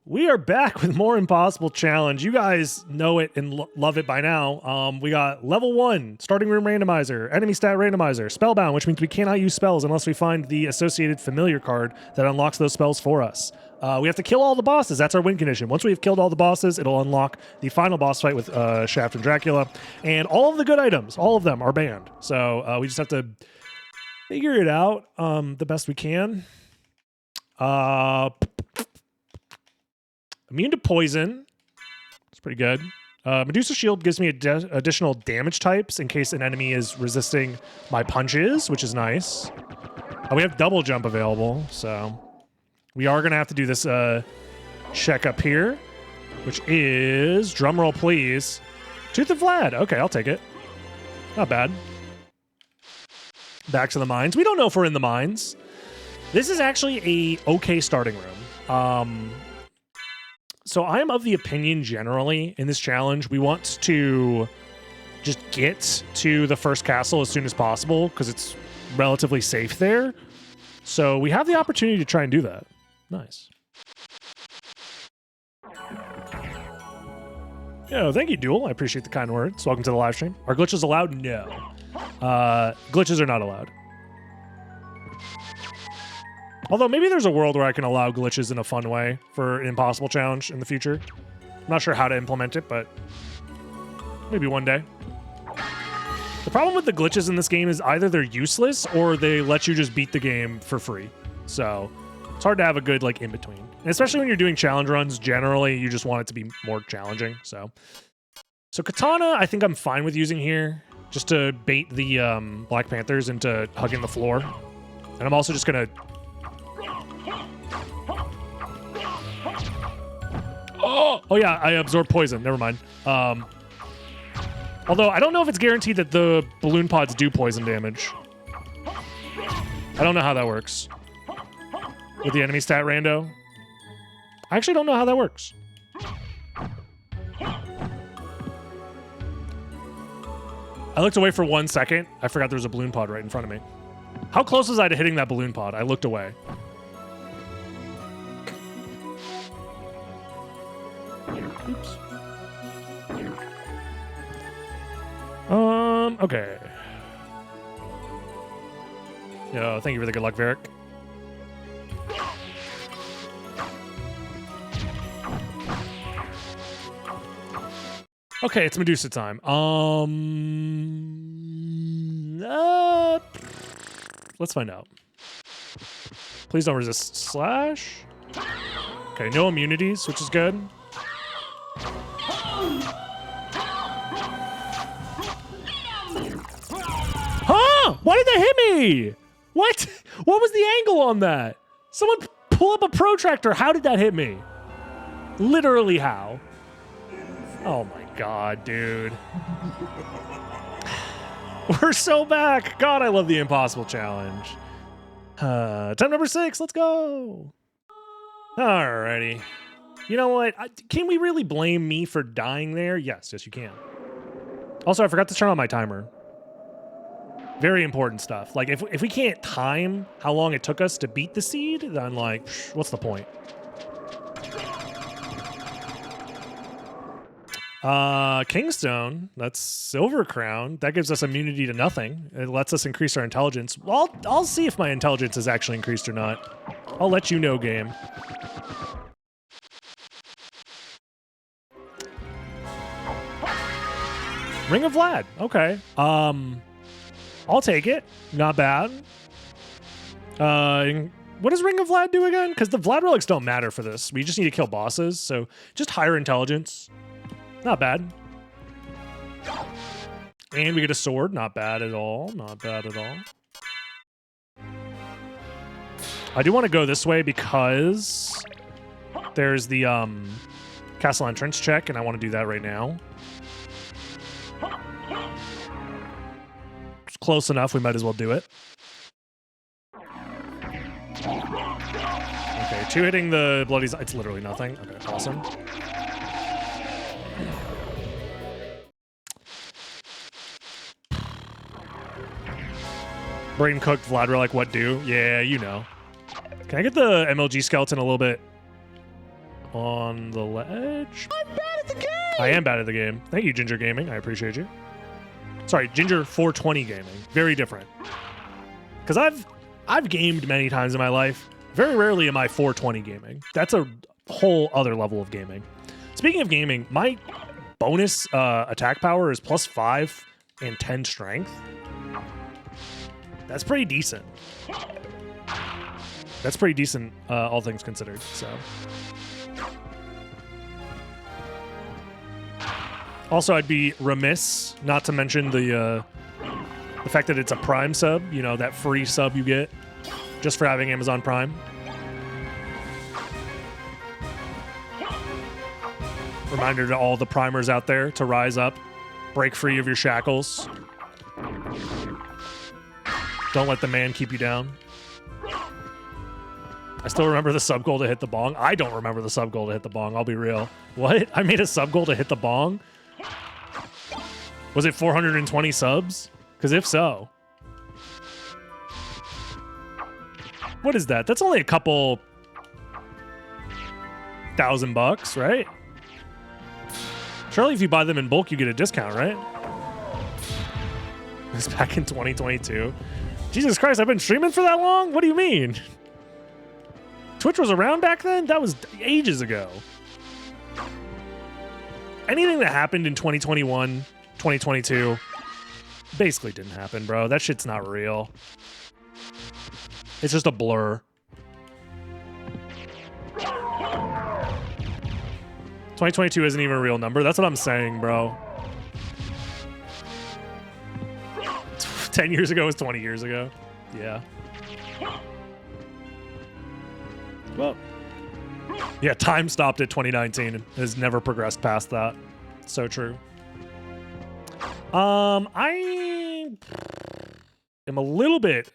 We are back with more Impossible Challenge. You guys know it and love it by now. We got level 1, starting room randomizer, enemy stat randomizer, spellbound, which means we cannot use spells unless we find the associated familiar card that unlocks those spells for us. We have to kill all the bosses. That's our win condition. Once we've killed all the bosses, it'll unlock the final boss fight with Shaft and Dracula. And all of the good items, all of them are banned. So we just have to figure it out the best we can. Immune to poison. It's pretty good. Medusa Shield gives me additional damage types in case an enemy is resisting my punches, which is nice. We have double jump available, so we are going to have to do this check up here, which is, drumroll please, Tooth of Vlad. Okay, I'll take it. Not bad. Back to the mines. We don't know if we're in the mines. This is actually a okay starting room. So I am of the opinion generally in this challenge, we want to just get to the first castle as soon as possible because it's relatively safe there. So we have the opportunity to try and do that. Nice. Yo, thank you, Duel. I appreciate the kind words. Welcome to the live stream. Are glitches allowed? No. Glitches are not allowed. Although maybe there's a world where I can allow glitches in a fun way for an Impossible Challenge in the future. I'm not sure how to implement it, but maybe one day. The problem with the glitches in this game is either they're useless or they let you just beat the game for free. So it's hard to have a good like in between. And especially when you're doing challenge runs, generally you just want it to be more challenging. So Katana, I think I'm fine with using here just to bait the Black Panthers into hugging the floor. And I'm also just gonna Oh yeah, I absorb poison. Never mind. Although I don't know if it's guaranteed that the balloon pods do poison damage. I don't know how that works. With the enemy stat rando. I actually don't know how that works. I looked away for 1 second. I forgot there was a balloon pod right in front of me. How close was I to hitting that balloon pod? I looked away. Oops. Okay. Yo, thank you for the good luck, Varric. Okay, it's Medusa time. Let's find out. Please don't resist slash. Okay, no immunities, which is good. Huh? Why did that hit me? What? What was the angle on that? Someone pull up a protractor. How did that hit me? Literally how? Oh my god, dude. We're so back. God, I love the Impossible Challenge. Time number 6. Let's go. Alrighty. You know what? Can we really blame me for dying there? Yes, you can. Also, I forgot to turn on my timer. Very important stuff. Like, if we can't time how long it took us to beat the seed, then, like, what's the point? Kingstone. That's Silver Crown. That gives us immunity to nothing. It lets us increase our intelligence. Well, I'll see if my intelligence is actually increased or not. I'll let you know, game. Ring of Vlad. Okay. I'll take it. Not bad. What does Ring of Vlad do again? Because the Vlad relics don't matter for this. We just need to kill bosses. So just higher intelligence. Not bad. And we get a sword. Not bad at all. Not bad at all. I do want to go this way because there's the castle entrance check, and I want to do that right now. It's close enough. We might as well do it. Okay, 2 hitting the bloody... It's literally nothing. Okay, awesome. Brain cooked Vlad like what do? Yeah, you know. Can I get the MLG skeleton a little bit on the ledge. I'm bad at the game. I am bad at the game. Thank you, Ginger Gaming. I appreciate you. Sorry, Ginger 420 Gaming. Very different. Because I've gamed many times in my life. Very rarely am I 420 gaming. That's a whole other level of gaming. Speaking of gaming, my bonus attack power is +5 and 10 strength. That's pretty decent. That's pretty decent, all things considered. So, also, I'd be remiss not to mention the fact that it's a Prime sub. You know, that free sub you get just for having Amazon Prime. Reminder to all the primers out there to rise up, break free of your shackles. Don't let the man keep you down. I still remember the sub goal to hit the bong. I don't remember the sub goal to hit the bong, I'll be real. What? I made a sub goal to hit the bong? Was it 420 subs? Because if so. What is that? That's only a couple $1,000, right? Surely if you buy them in bulk, you get a discount, right? It's back in 2022. Jesus Christ, I've been streaming for that long? What do you mean? Twitch was around back then? That was ages ago. Anything that happened in 2021, 2022, basically didn't happen, bro. That shit's not real. It's just a blur. 2022 isn't even a real number. That's what I'm saying, bro. 10 years ago was 20 years ago. Yeah. Well, yeah, time stopped at 2019 and has never progressed past that. So true. I am a little bit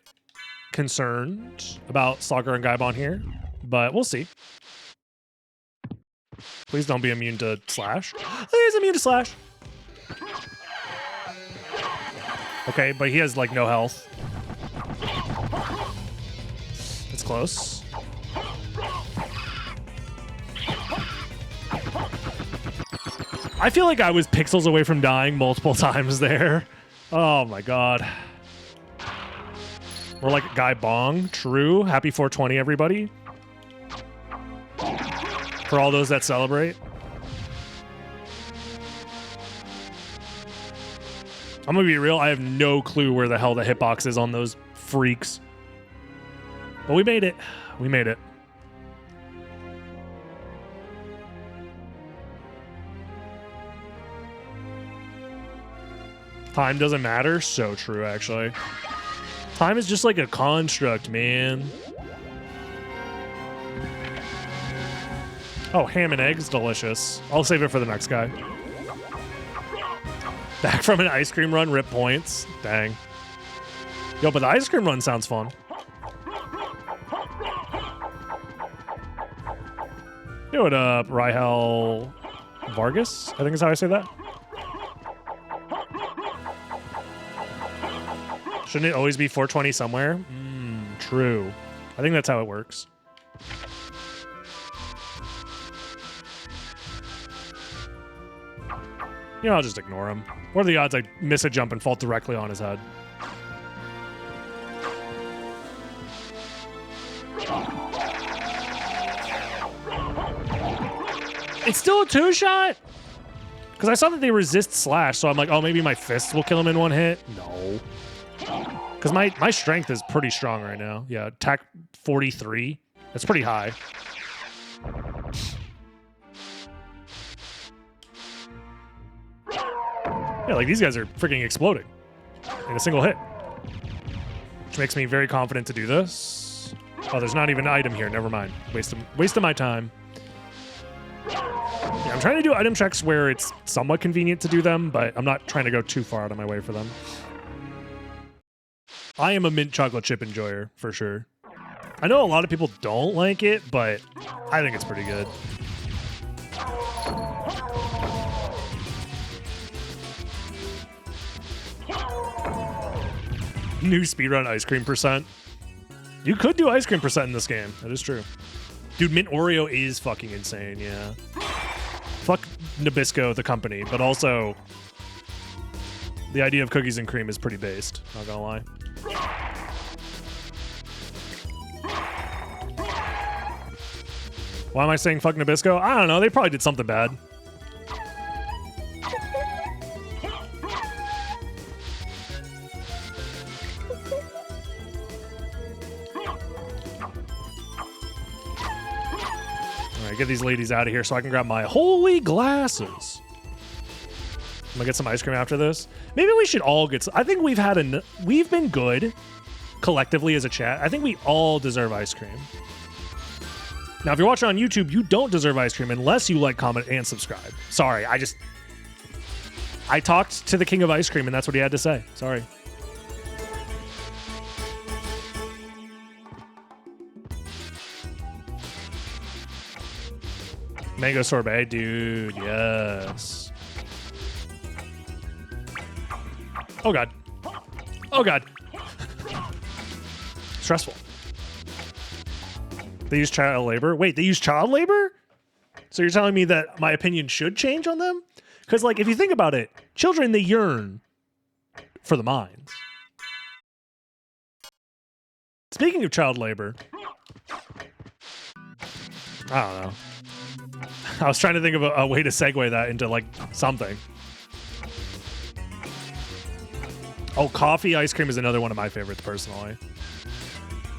concerned about Stalker and Gaibon here, but we'll see. Please don't be immune to Slash. He's immune to Slash. Okay, but he has, like, no health. It's close. I feel like I was pixels away from dying multiple times there. Oh, my God. We're like Guy Bong. True. Happy 420, everybody. For all those that celebrate. I'm gonna be real, I have no clue where the hell the hitbox is on those freaks. But we made it. We made it. Time doesn't matter? So true, actually. Time is just like a construct, man. Oh, ham and eggs, delicious. I'll save it for the next guy. Back from an ice cream run, rip points. Dang. Yo, but the ice cream run sounds fun. You know what, Rahel Vargas? I think is how I say that. Shouldn't it always be 420 somewhere? True. I think that's how it works. You know, I'll just ignore him. What are the odds I miss a jump and fall directly on his head? It's still a two-shot? Because I saw that they resist Slash, so I'm like, oh, maybe my fists will kill him in one hit? No. Because my strength is pretty strong right now. Yeah, attack 43. That's pretty high. Yeah, like these guys are freaking exploding in a single hit. Which makes me very confident to do this. Oh, there's not even an item here. Never mind. Waste of my time. Yeah, I'm trying to do item checks where it's somewhat convenient to do them, but I'm not trying to go too far out of my way for them. I am a mint chocolate chip enjoyer, for sure. I know a lot of people don't like it, but I think it's pretty good. New speedrun ice cream percent. You could do ice cream percent in this game. That is true. Dude, Mint Oreo is fucking insane, yeah. Fuck Nabisco, the company, but also the idea of cookies and cream is pretty based, not gonna lie. Why am I saying fuck Nabisco? I don't know, they probably did something bad. Get these ladies out of here so I can grab my holy glasses. I'm gonna get some ice cream after this. Maybe we should all get. I think we've been good collectively as a chat. I think we all deserve ice cream. Now, if you're watching on YouTube, you don't deserve ice cream unless you like, comment, and subscribe. Sorry, I talked to the king of ice cream, and that's what he had to say. Sorry. Mango sorbet, dude, yes. Oh god. Oh god. Stressful. They use child labor? Wait, they use child labor? So you're telling me that my opinion should change on them? Because, like, if you think about it, children, they yearn for the mines. Speaking of child labor, I don't know. I was trying to think of a way to segue that into, like, something. Oh, coffee ice cream is another one of my favorites, personally.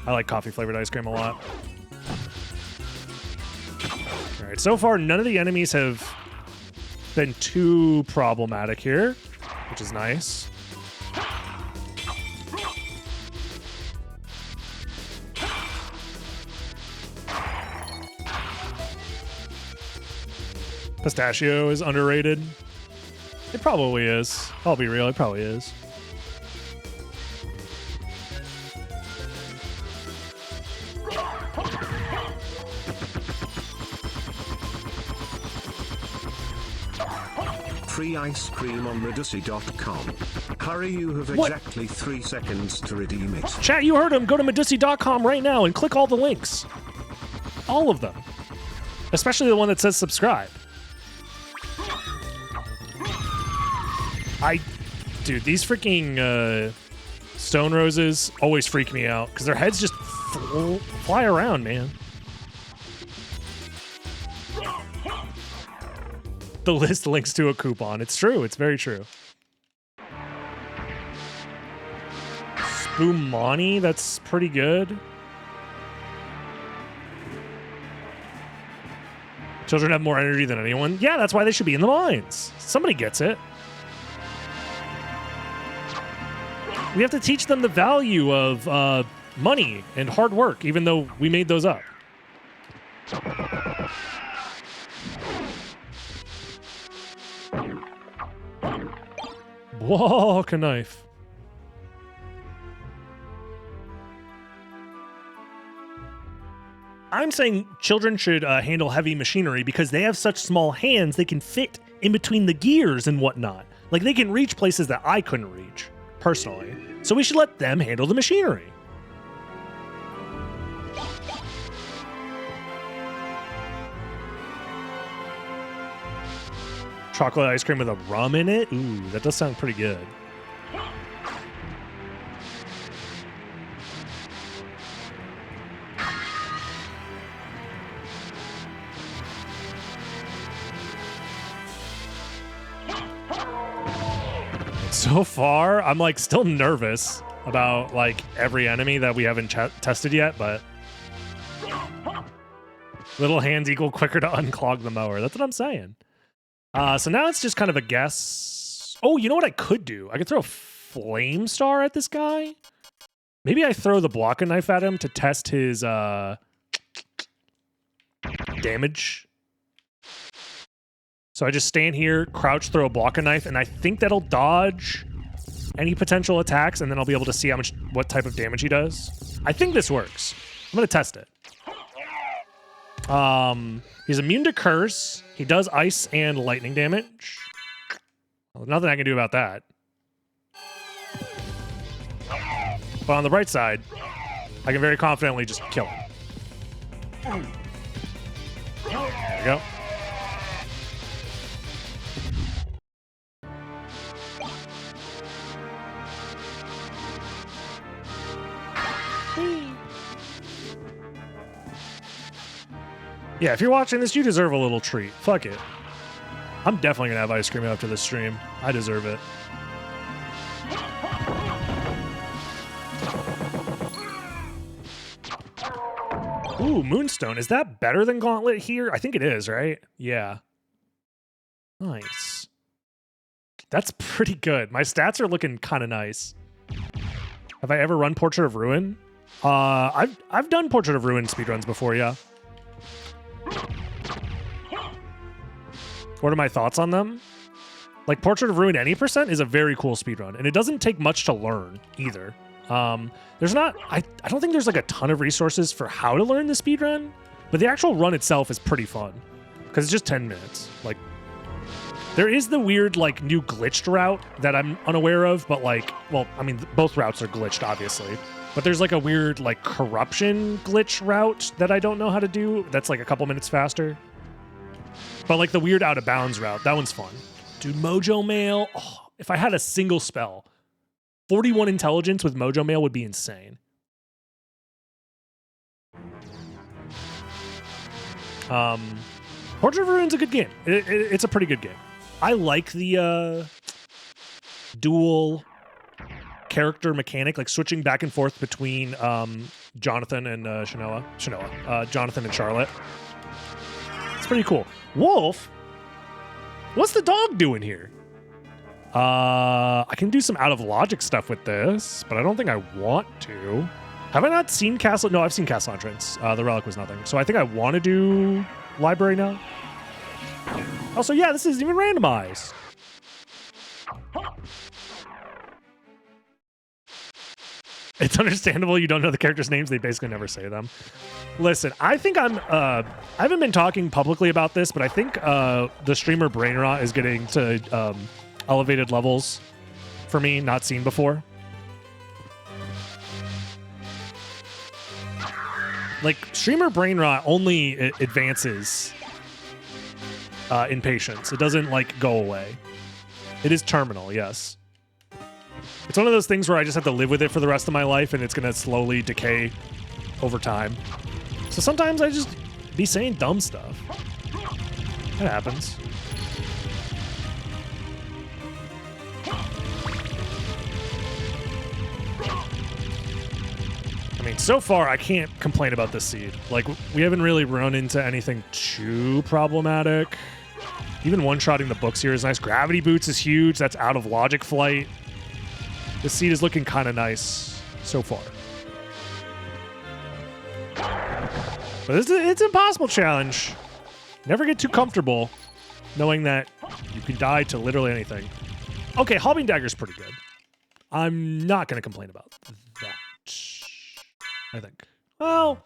I like coffee-flavored ice cream a lot. All right, so far, none of the enemies have been too problematic here, which is nice. Pistachio is underrated. It probably is. I'll be real, it probably is. Free ice cream on Medusi.com. Hurry, you have exactly 3 seconds to redeem it. Chat, you heard him. Go to Medusi.com right now and click all the links. All of them. Especially the one that says subscribe. Dude, these freaking stone roses always freak me out because their heads just fly around, man. The list links to a coupon. It's true. It's very true. Spumani, that's pretty good. Children have more energy than anyone. Yeah, that's why they should be in the mines. Somebody gets it. We have to teach them the value of money and hard work, even though we made those up. Walk a knife. I'm saying children should handle heavy machinery because they have such small hands they can fit in between the gears and whatnot. Like, they can reach places that I couldn't reach, personally. So we should let them handle the machinery. Chocolate ice cream with a rum in it? Ooh, that does sound pretty good. So far, I'm like still nervous about like every enemy that we haven't tested yet, but little hands equal quicker to unclog the mower. That's what I'm saying. So now it's just kind of a guess. Oh, you know what I could do? I could throw a flame star at this guy. Maybe I throw the blocker knife at him to test his damage. So I just stand here, crouch, throw a blocker knife, and I think that'll dodge any potential attacks, and then I'll be able to see what type of damage he does. I think this works. I'm gonna test it. He's immune to curse. He does ice and lightning damage. Well, nothing I can do about that. But on the bright side, I can very confidently just kill him. we go. Yeah, if you're watching this, you deserve a little treat. Fuck it. I'm definitely gonna have ice cream after this stream. I deserve it. Ooh, Moonstone. Is that better than Gauntlet here? I think it is, right? Yeah. Nice. That's pretty good. My stats are looking kind of nice. Have I ever run Portrait of Ruin? I've done Portrait of Ruin speedruns before, yeah. What are my thoughts on them? Like, Portrait of Ruin any percent is a very cool speedrun, and it doesn't take much to learn either. There's not, I don't think there's like a ton of resources for how to learn the speedrun, but the actual run itself is pretty fun because it's just 10 minutes. Like, there is the weird, like, new glitched route that I'm unaware of, but like, well, I mean, both routes are glitched, obviously, but there's like a weird, like, corruption glitch route that I don't know how to do. That's like a couple minutes faster. But like the weird out of bounds route, that one's fun. Dude, Mojo Mail. Oh, if I had a single spell, 41 intelligence with Mojo Mail would be insane. Portrait of Ruin's a good game. It's a pretty good game. I like the dual character mechanic, like switching back and forth between Jonathan and Jonathan and Charlotte. It's pretty cool. Wolf? What's the dog doing here? I can do some out of logic stuff with this, but I don't think I want to. Have I not seen Castle? No, I've seen Castle Entrance. The Relic was nothing. So I think I want to do Library now. Also, yeah, this isn't even randomized. It's understandable you don't know the characters' names. They basically never say them. Listen, I think I haven't been talking publicly about this, but I think the streamer Brainrot is getting to elevated levels for me, not seen before. Like, streamer Brainrot only advances in patience. It doesn't, like, go away. It is terminal, yes. It's one of those things where I just have to live with it for the rest of my life, and it's going to slowly decay over time. So sometimes I just be saying dumb stuff. That happens. I mean, so far, I can't complain about this seed. Like, we haven't really run into anything too problematic. Even one-shotting the books here is nice. Gravity Boots is huge. That's out of logic flight. This seed is looking kind of nice so far. But it's an impossible challenge. Never get too comfortable knowing that you can die to literally anything. Okay, Halbing Dagger's pretty good. I'm not going to complain about that, I think. Well,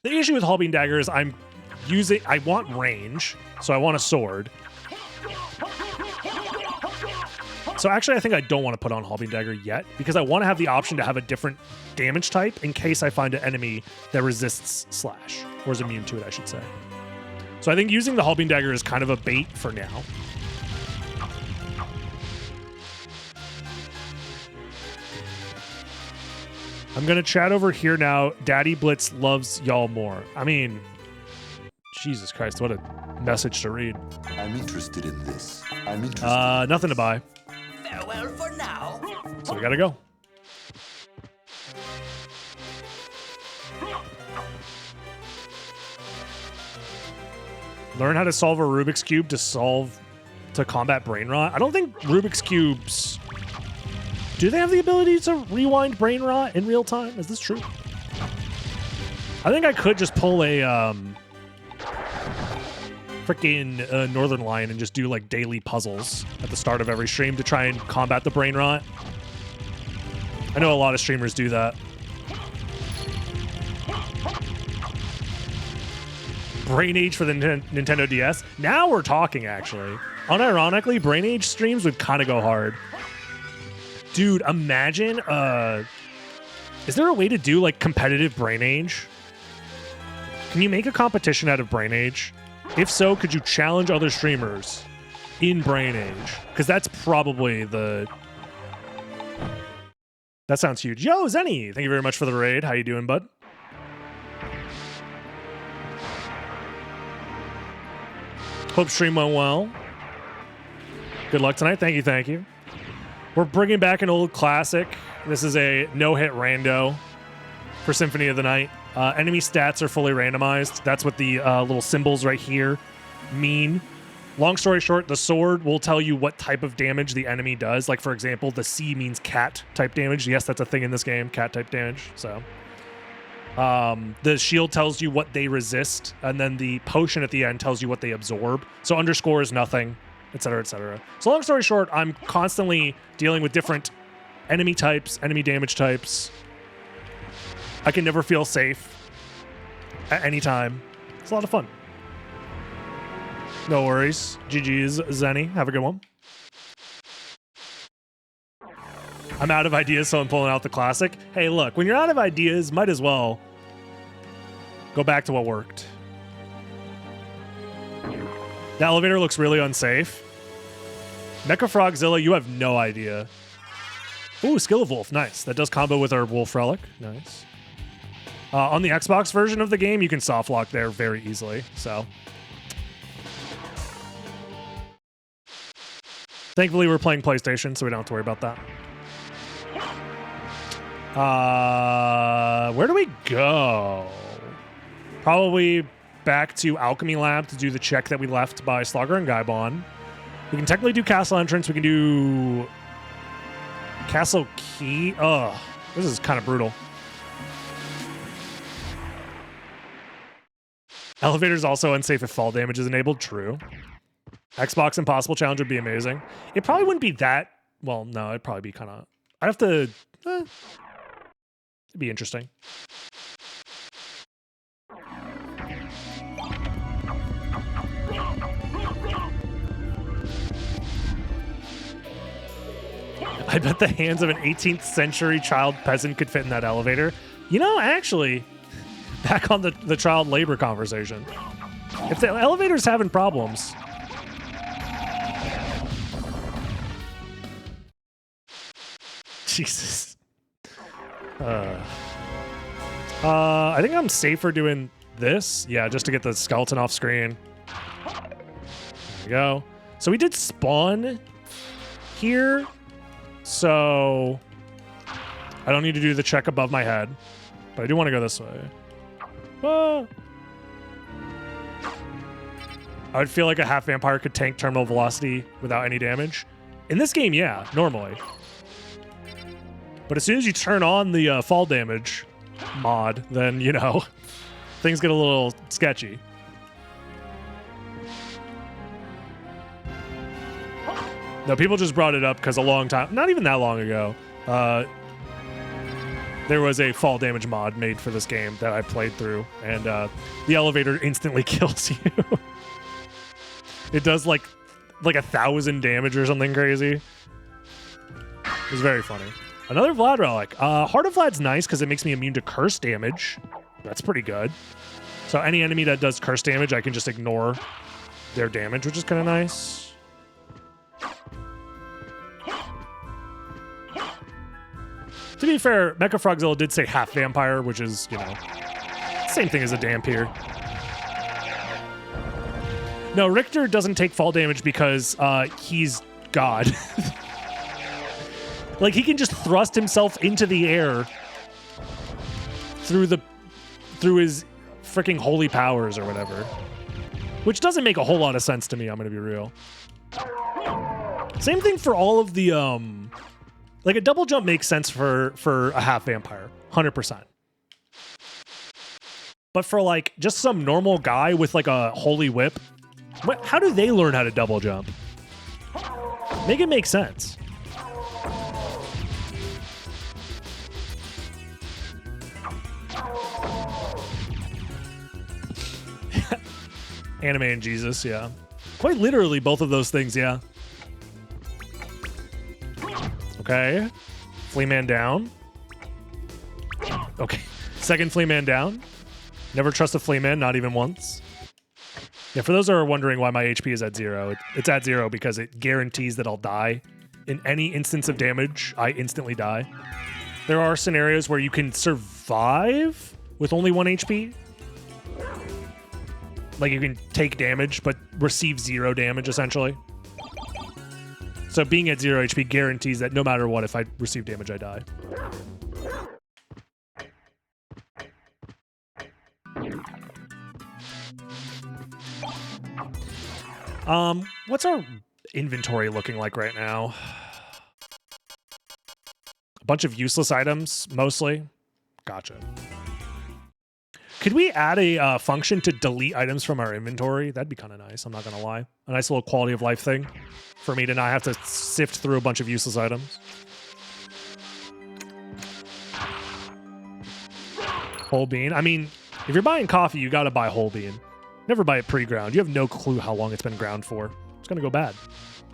the issue with Halbing Dagger is I want range, so I want a sword. So actually, I think I don't want to put on Halbing Dagger yet, because I want to have the option to have a different damage type in case I find an enemy that resists slash, or is immune to it, I should say. So I think using the Halbing Dagger is kind of a bait for now. I'm going to chat over here now. Daddy Blitz loves y'all more. I mean, Jesus Christ, what a message to read. I'm interested in this. I'm interested. Nothing to buy. Farewell for now. So we gotta go. Learn how to solve a Rubik's Cube to combat brain rot. I don't think Rubik's Cubes... Do they have the ability to rewind brain rot in real time? Is this true? I think I could just pull a freaking Northern Lion and just do like daily puzzles at the start of every stream to try and combat the brain rot. I know a lot of streamers do that. Brain Age for the Nintendo DS. Now we're talking, actually. Unironically, Brain Age streams would kind of go hard. Dude, imagine, is there a way to do like competitive Brain Age? Can you make a competition out of Brain Age? If so, could you challenge other streamers in Brain Age? Because that's probably the... That sounds huge. Yo, Zenny, thank you very much for the raid. How you doing, bud? Hope stream went well. Good luck tonight. Thank you, thank you. We're bringing back an old classic. This is a no-hit rando for Symphony of the Night. Enemy stats are fully randomized. That's what the little symbols right here mean. Long story short, the sword will tell you what type of damage the enemy does. Like, for example, the C means cat type damage. Yes, that's a thing in this game, cat type damage. So the shield tells you what they resist, and then the potion at the end tells you what they absorb. So underscore is nothing, etc., etc. So long story short, I'm constantly dealing with different enemy types, enemy damage types. I can never feel safe at any time. It's a lot of fun. No worries. GG's, Zenny. Have a good one. I'm out of ideas, so I'm pulling out the classic. Hey, look, when you're out of ideas, might as well go back to what worked. The elevator looks really unsafe. Mecha Frogzilla, you have no idea. Ooh, Skill of Wolf. Nice. That does combo with our Wolf Relic. Nice. On the Xbox version of the game, you can soft lock there very easily, so... Thankfully, we're playing PlayStation, so we don't have to worry about that. Where do we go? Probably back to Alchemy Lab to do the check that we left by Slogger and Gaibon. We can technically do Castle Entrance. We can do Castle Key. Ugh, this is kind of brutal. Elevator's also unsafe if fall damage is enabled. True. Xbox Impossible Challenge would be amazing. It probably wouldn't be that... Well, no, it'd probably be kind of... I'd have to... it'd be interesting. I bet the hands of an 18th century child peasant could fit in that elevator. You know, actually, back on the child labor conversation. If the elevator's having problems... Jesus. I think I'm safer doing this. Yeah, just to get the skeleton off screen. There we go. So we did spawn here. So I don't need to do the check above my head. But I do want to go this way. Ah. I would feel like a half vampire could tank terminal velocity without any damage. In this game, yeah, normally. But as soon as you turn on the fall damage mod, then, you know, things get a little sketchy. No, people just brought it up because a long time, not even that long ago, there was a fall damage mod made for this game that I played through, and the elevator instantly kills you. It does like 1,000 damage or something crazy. It was very funny. Another Vlad relic. Heart of Vlad's nice because it makes me immune to curse damage. That's pretty good. So any enemy that does curse damage, I can just ignore their damage, which is kind of nice. To be fair, Mecha Frogzilla did say half vampire, which is, you know, same thing as a Dampier. No, Richter doesn't take fall damage because he's God. Like, he can just thrust himself into the air through his freaking holy powers or whatever. Which doesn't make a whole lot of sense to me, I'm gonna be real. Same thing for all of the, like, a double jump makes sense for a half vampire, 100%. But for, like, just some normal guy with, like, a holy whip, how do they learn how to double jump? Make it make sense. Anime and Jesus, yeah. Quite literally, both of those things, yeah. Okay. Flea Man down. Okay. Second Flea Man down. Never trust a Flea Man, not even once. Yeah, for those that are wondering why my HP is at 0, it's at 0 because it guarantees that I'll die. In any instance of damage, I instantly die. There are scenarios where you can survive with only 1 HP. Like you can take damage, but receive 0 damage, essentially. So being at 0 HP guarantees that no matter what, if I receive damage, I die. What's our inventory looking like right now? A bunch of useless items, mostly. Gotcha. Could we add a function to delete items from our inventory? That'd be kind of nice, I'm not gonna lie. A nice little quality of life thing for me to not have to sift through a bunch of useless items. Whole bean. I mean, if you're buying coffee, you gotta buy whole bean. Never buy it pre-ground. You have no clue how long it's been ground for. It's gonna go bad.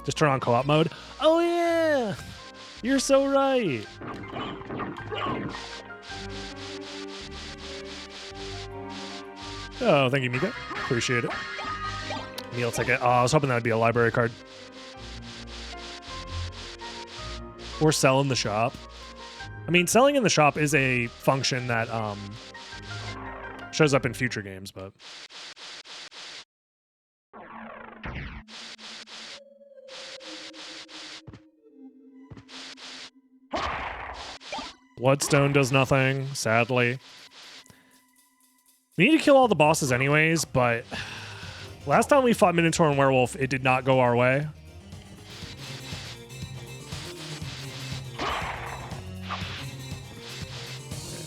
Just turn on co-op mode. Oh yeah! You're so right. Oh, thank you, Mika. Appreciate it. Meal ticket. Oh, I was hoping that would be a library card. Or sell in the shop. I mean, selling in the shop is a function that shows up in future games, but... Bloodstone does nothing, sadly. We need to kill all the bosses anyways, but last time we fought Minotaur and Werewolf, it did not go our way.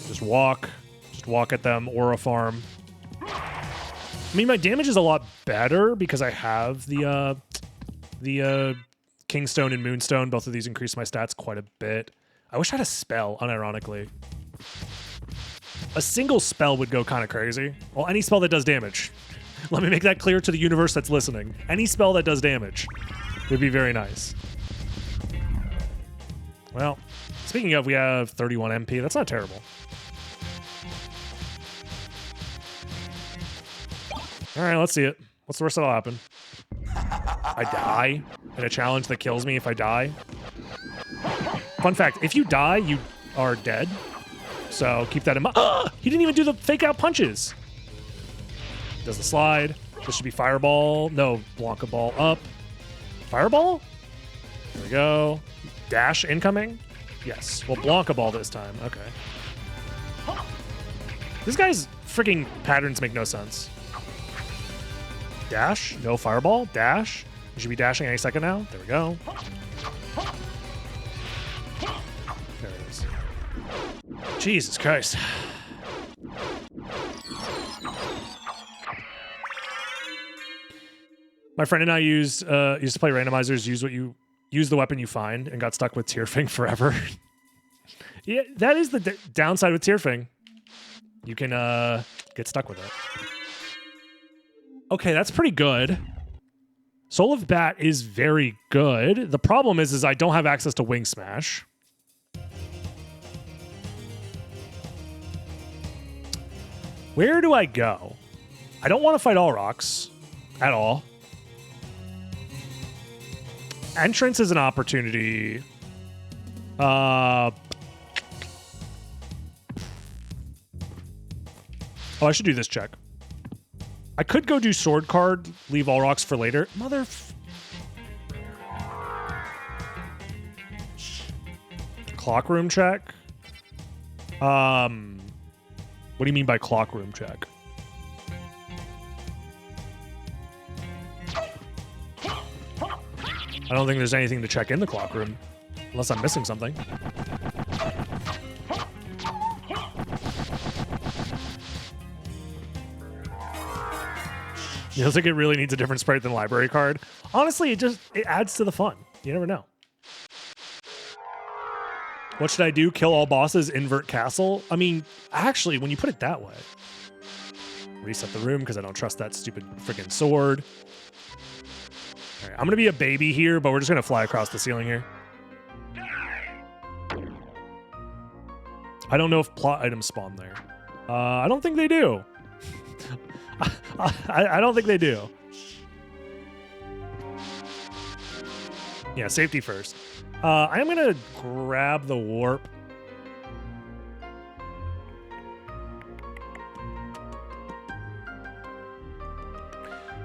Just walk at them, aura farm. I mean, my damage is a lot better because I have the Kingstone and Moonstone. Both of these increase my stats quite a bit. I wish I had a spell, unironically. A single spell would go kind of crazy. Well, any spell that does damage. Let me make that clear to the universe that's listening. Any spell that does damage would be very nice. Well, speaking of, we have 31 MP. That's not terrible. All right, let's see it. What's the worst that'll happen? I die in a challenge that kills me if I die. Fun fact, if you die, you are dead. So keep that in mind. He didn't even do the fake out punches. Does the slide. This should be fireball. No, Blanca ball up. Fireball? There we go. Dash incoming? Yes. Well, Blanca ball this time. Okay. This guy's freaking patterns make no sense. Dash? No fireball? Dash? You should be dashing any second now. There we go. There it is. Jesus Christ. My friend and I used to play randomizers, use the weapon you find, and got stuck with Tearfing forever. Yeah, that is the downside with Tearfing. You can get stuck with it. Okay, that's pretty good. Soul of Bat is very good. The problem is I don't have access to Wing Smash. Where do I go? I don't want to fight Allrocks at all. Entrance is an opportunity. Oh, I should do this check. I could go do Sword Card, leave Allrocks for later. Clock room check? What do you mean by clock room check? I don't think there's anything to check in the clock room, unless I'm missing something. Feels like it really needs a different sprite than library card. Honestly, it adds to the fun. You never know. What should I do? Kill all bosses, invert castle? I mean, actually, when you put it that way. Reset the room because I don't trust that stupid freaking sword. All right, I'm going to be a baby here, but we're just going to fly across the ceiling here. I don't know if plot items spawn there. I don't think they do. I don't think they do. Yeah, safety first. I am gonna grab the warp.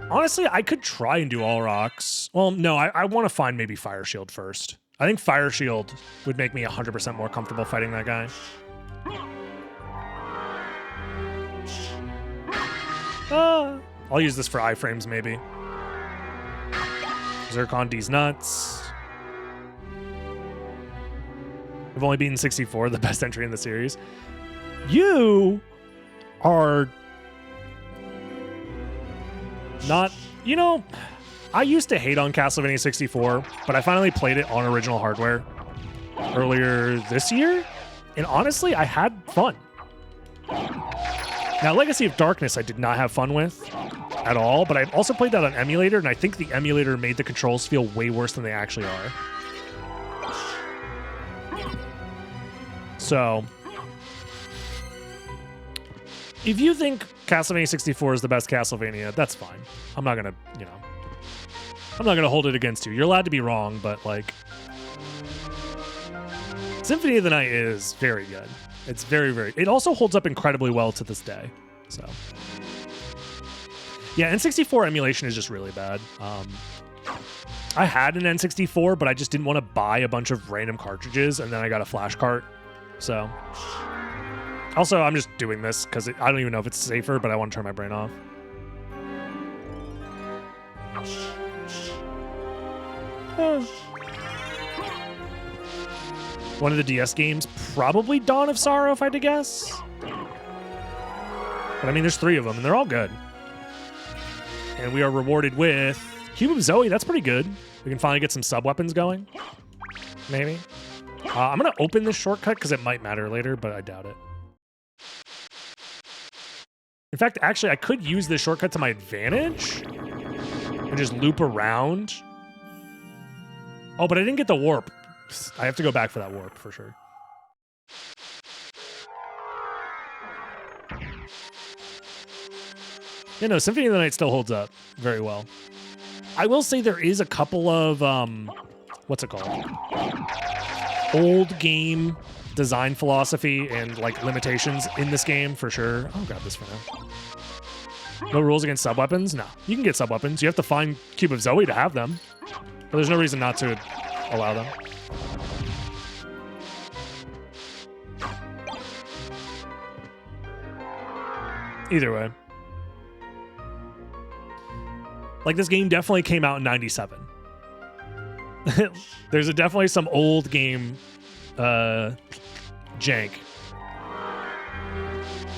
Honestly, I could try and do all rocks. Well, no, I want to find maybe Fire Shield first. I think Fire Shield would make me 100% more comfortable fighting that guy. I'll use this for iframes maybe. Zircon D's nuts. I've only beaten 64, the best entry in the series. You are not, you know, I used to hate on Castlevania 64, but I finally played it on original hardware earlier this year, and honestly, I had fun. Now, Legacy of Darkness I did not have fun with at all, but I also played that on emulator, and I think the emulator made the controls feel way worse than they actually are. So, if you think Castlevania 64 is the best Castlevania, that's fine. I'm not gonna, you know, I'm not gonna hold it against you. You're allowed to be wrong, but like, Symphony of the Night is very good. It's very, very, it also holds up incredibly well to this day. So, yeah, N64 emulation is just really bad. I had an N64, but I just didn't want to buy a bunch of random cartridges, and then I got a flash cart. So, also, I'm just doing this because I don't even know if it's safer, but I want to turn my brain off. One of the DS games, probably Dawn of Sorrow, if I had to guess. But I mean, there's 3 of them, and they're all good. And we are rewarded with Cube of Zoe. That's pretty good. We can finally get some sub-weapons going. Maybe. I'm going to open this shortcut because it might matter later, but I doubt it. In fact, actually, I could use this shortcut to my advantage and just loop around. Oh, but I didn't get the warp. I have to go back for that warp for sure. Yeah, no, Symphony of the Night still holds up very well. I will say there is a couple of, what's it called? Old game design philosophy and like limitations in this game for sure. I'll grab this for now. No rules against sub-weapons? No. You can get sub-weapons. You have to find Cube of Zoe to have them. But there's no reason not to allow them. Either way. Like, this game definitely came out in 97. There's definitely some old game jank.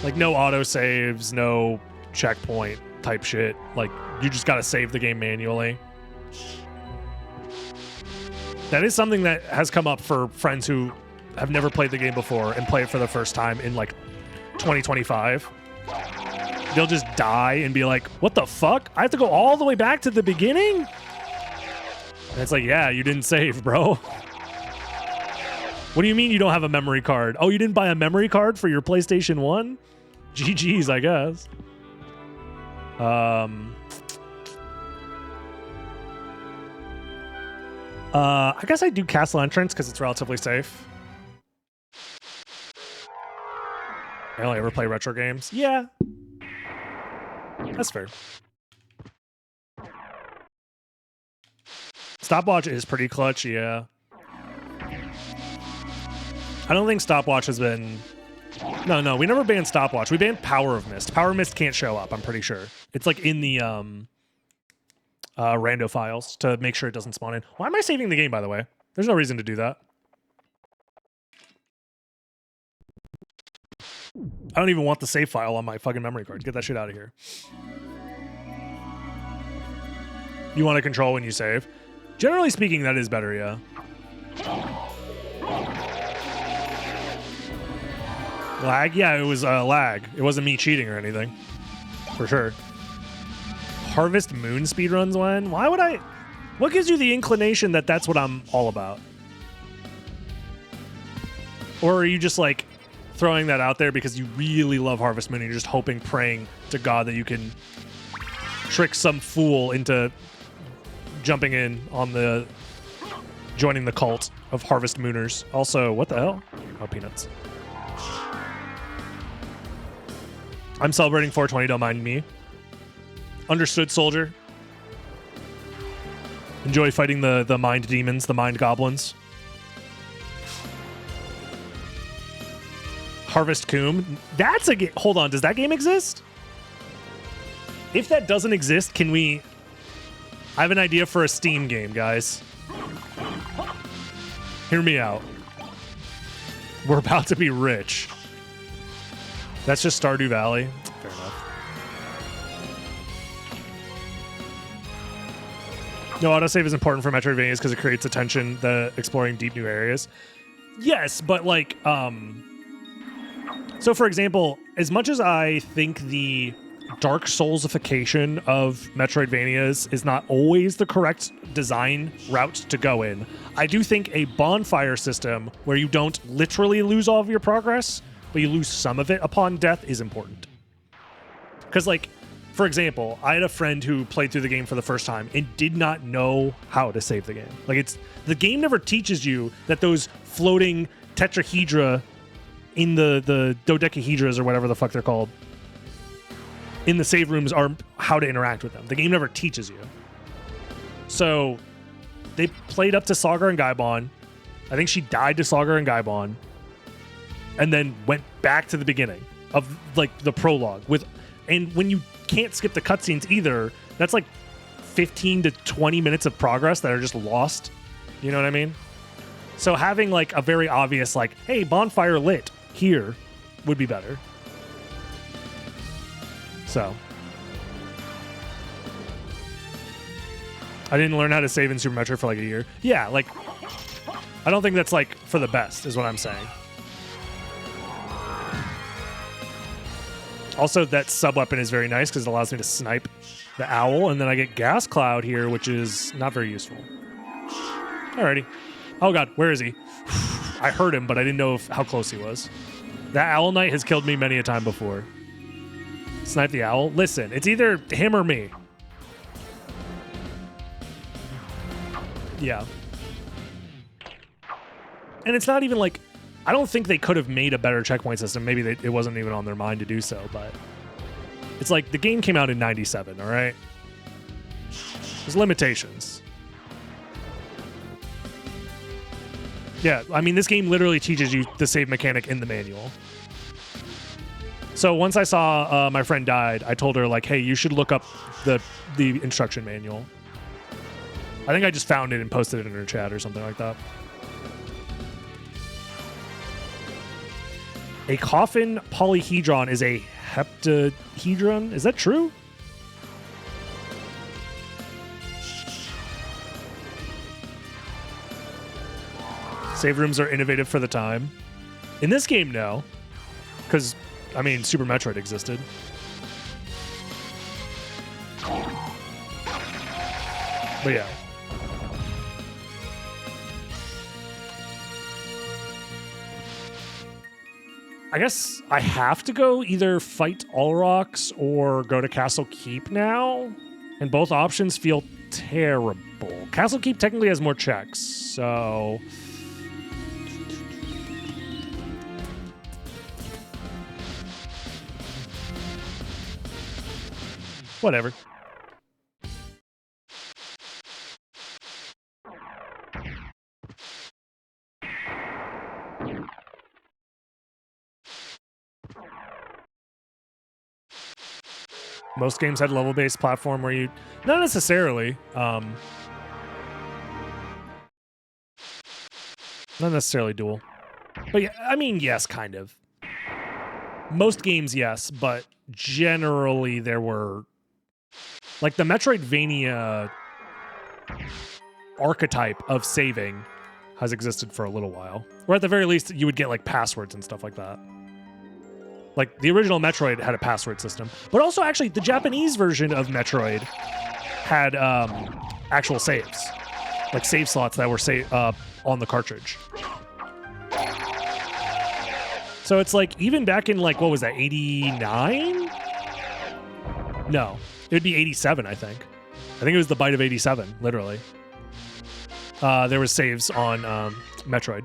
Like, no autosaves, no checkpoint type shit. Like, you just gotta save the game manually. That is something that has come up for friends who have never played the game before and play it for the first time in, like, 2025. They'll just die and be like, what the fuck? I have to go all the way back to the beginning? And it's like, yeah, you didn't save, bro. What do you mean you don't have a memory card? Oh, you didn't buy a memory card for your PlayStation 1? GG's, I guess. I guess I do Castle Entrance because it's relatively safe. I only ever play retro games. Yeah. That's fair. Stopwatch is pretty clutch, yeah. I don't think Stopwatch has been... No, we never banned Stopwatch. We banned Power of Mist. Power of Mist can't show up, I'm pretty sure. It's like in the rando files to make sure it doesn't spawn in. Why am I saving the game, by the way? There's no reason to do that. I don't even want the save file on my fucking memory card. Get that shit out of here. You want to control when you save? Generally speaking, that is better, yeah. Lag? Yeah, it was lag. It wasn't me cheating or anything. For sure. Harvest Moon speedruns when? Why would I? What gives you the inclination that that's what I'm all about? Or are you just like throwing that out there because you really love Harvest Moon and you're just hoping, praying to God that you can trick some fool into jumping in on the joining the cult of Harvest Mooners. Also, what the hell? Oh, peanuts. I'm celebrating 420, don't mind me. Understood, soldier. Enjoy fighting the mind demons, the mind goblins. Harvest Coombe. That's a game. Hold on, does that game exist? If that doesn't exist, can we... I have an idea for a Steam game, guys. Hear me out. We're about to be rich. That's just Stardew Valley. Fair enough. No, autosave is important for Metroidvanias because it creates attention, exploring deep new areas. Yes, but like, so for example, as much as I think the Dark Soulsification of Metroidvanias is not always the correct design route to go in, I do think a bonfire system where you don't literally lose all of your progress, but you lose some of it upon death is important. Because, like, for example, I had a friend who played through the game for the first time and did not know how to save the game. Like, the game never teaches you that those floating tetrahedra in the dodecahedras or whatever the fuck they're called in the save rooms are how to interact with them. The game never teaches you. So they played up to Sagar and Gaibon. I think she died to Sagar and Gaibon, and then went back to the beginning of like the prologue and when you can't skip the cutscenes either, that's like 15 to 20 minutes of progress that are just lost. You know what I mean? So having like a very obvious like, hey, bonfire lit here would be better. So I didn't learn how to save in Super Metroid for like a year. Yeah, like I don't think that's like for the best is what I'm saying. Also, that sub-weapon is very nice because it allows me to snipe the owl, and then I get Gas Cloud here, which is not very useful. Alrighty. Oh god, where is he? I heard him, but I didn't know how close he was. That Owl Knight has killed me many a time before. Snipe the owl? Listen, it's either him or me. Yeah. And it's not even like... I don't think they could have made a better checkpoint system. Maybe it wasn't even on their mind to do so, but... It's like, the game came out in 97, alright? There's limitations. Yeah, I mean, this game literally teaches you the save mechanic in the manual. So once I saw my friend died, I told her, like, hey, you should look up the instruction manual. I think I just found it and posted it in her chat or something like that. A coffin polyhedron is a heptahedron. Is that true? Save rooms are innovative for the time. In this game, no. Because, I mean, Super Metroid existed. But yeah. I guess I have to go either fight Allrocks or go to Castle Keep now. And both options feel terrible. Castle Keep technically has more checks, so... Whatever. Most games had level-based platform where you... Not necessarily. Not necessarily dual. But yeah, I mean, yes, kind of. Most games, yes, but generally there were... Like, the Metroidvania archetype of saving has existed for a little while. Or at the very least, you would get, like, passwords and stuff like that. Like, the original Metroid had a password system. But also, actually, the Japanese version of Metroid had actual saves. Like, save slots that were on the cartridge. So it's like, even back in, like, what was that, 89? No. It would be 87, I think. I think it was the bite of 87, literally. there was saves on Metroid.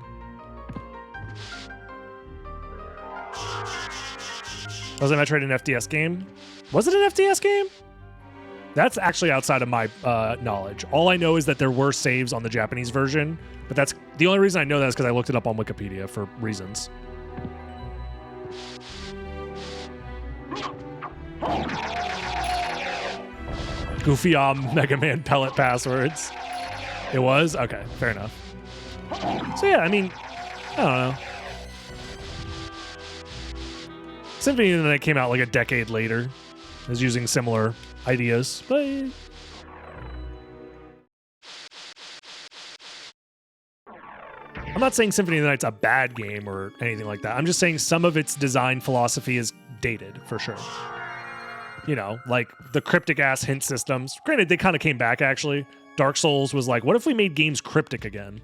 Was it Metroid an FDS game? Was it an FDS game? That's actually outside of my knowledge. All I know is that there were saves on the Japanese version, but that's the only reason I know that is because I looked it up on Wikipedia for reasons. Goofy Mega Man pellet passwords. It was? Okay, fair enough. So yeah, I mean, I don't know. Symphony of the Night came out like a decade later. It was using similar ideas, but I'm not saying Symphony of the Night's a bad game or anything like that. I'm just saying some of its design philosophy is dated, for sure. You know, like the cryptic-ass hint systems. Granted, they kind of came back, actually. Dark Souls was like, what if we made games cryptic again?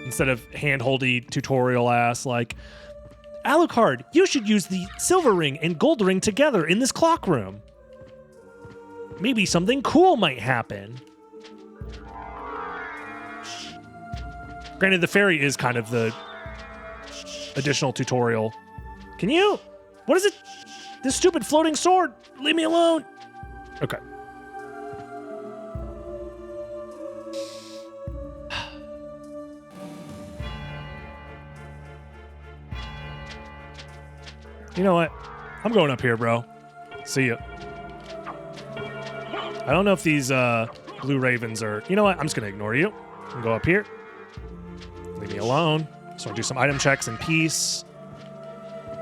Instead of hand-holdy tutorial-ass, like, Alucard, you should use the silver ring and gold ring together in this clock room. Maybe something cool might happen. Granted, the fairy is kind of the additional tutorial. Can you? What is it? This stupid floating sword. Leave me alone. Okay. You know what? I'm going up here, bro. See ya. I don't know if these blue ravens are... You know what? I'm just going to ignore you and go up here. Leave me alone. Just want to do some item checks in peace.